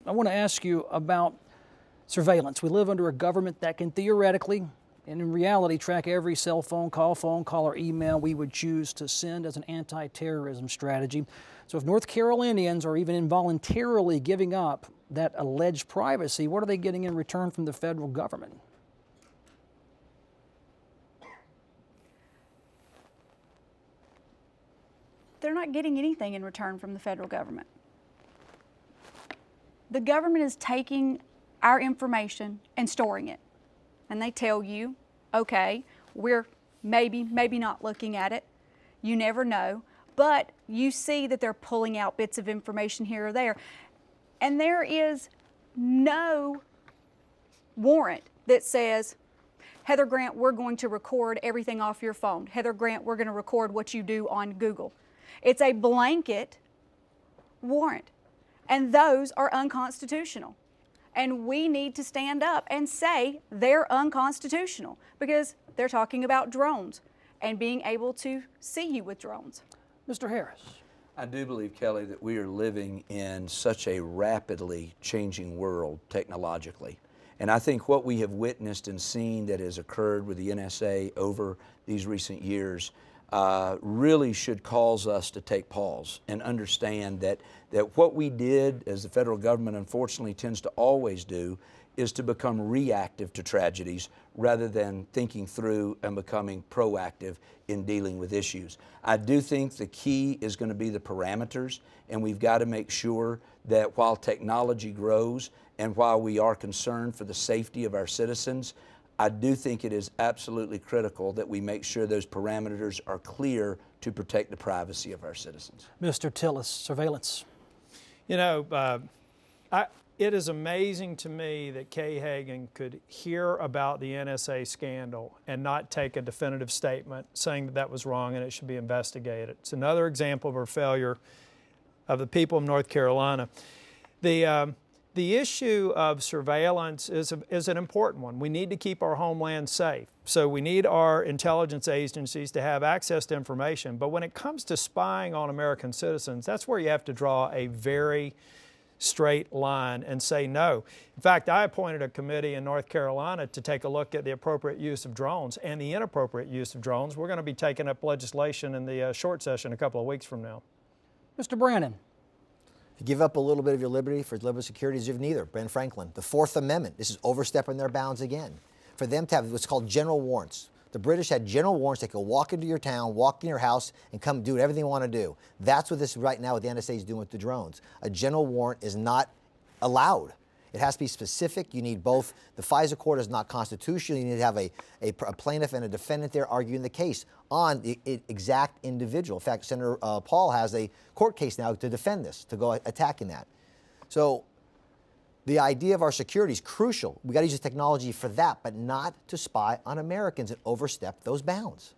I want to ask you about surveillance. We live under a government that can theoretically and in reality track every cell phone call, or email we would choose to send as an anti-terrorism strategy. So if North Carolinians are even involuntarily giving up that alleged privacy, what are they getting in return from the federal government? They're not getting anything in return from the federal government. The government is taking our information and storing it. And they tell you, okay, we're maybe not looking at it. You never know. But you see that they're pulling out bits of information here or there. And there is no warrant that says, Heather Grant, we're going to record everything off your phone. Heather Grant, we're going to record what you do on Google. It's a blanket warrant. And those are unconstitutional. And we need to stand up and say they're unconstitutional because they're talking about drones and being able to see you with drones. Mr. Harris. I do believe, Kelly, that we are living in such a rapidly changing world technologically. And I think what we have witnessed and seen that has occurred with the NSA over these recent years really should cause us to take pause and understand that what we did, as the federal government unfortunately tends to always do, is to become reactive to tragedies rather than thinking through and becoming proactive in dealing with issues. I do think the key is going to be the parameters, and we've got to make sure that while technology grows and while we are concerned for the safety of our citizens, I do think it is absolutely critical that we make sure those parameters are clear to protect the privacy of our citizens. Mr. Tillis, surveillance. You know, it is amazing to me that Kay Hagan could hear about the NSA scandal and not take a definitive statement saying that that was wrong and it should be investigated. It's another example of our failure of the people of North Carolina. The issue of surveillance is an important one. We need to keep our homeland safe. So we need our intelligence agencies to have access to information. But when it comes to spying on American citizens, that's where you have to draw a very straight line and say no. In fact, I appointed a committee in North Carolina to take a look at the appropriate use of drones and the inappropriate use of drones. We're going to be taking up legislation in the short session a couple of weeks from now. Mr. Brannon. If you give up a little bit of your liberty for liberal securities, you have neither. Ben Franklin, the Fourth Amendment, this is overstepping their bounds again. For them to have what's called general warrants. The British had general warrants. They could walk into your town, walk in your house, and come do everything they want to do. That's what this right now what the NSA is doing with the drones. A general warrant is not allowed. It has to be specific. You need both. The FISA court is not constitutional. You need to have a plaintiff and a defendant there arguing the case on the exact individual. In fact, Senator Paul has a court case now to defend this, to go attacking that. So the idea of our security is crucial. We got to use the technology for that, but not to spy on Americans and overstep those bounds.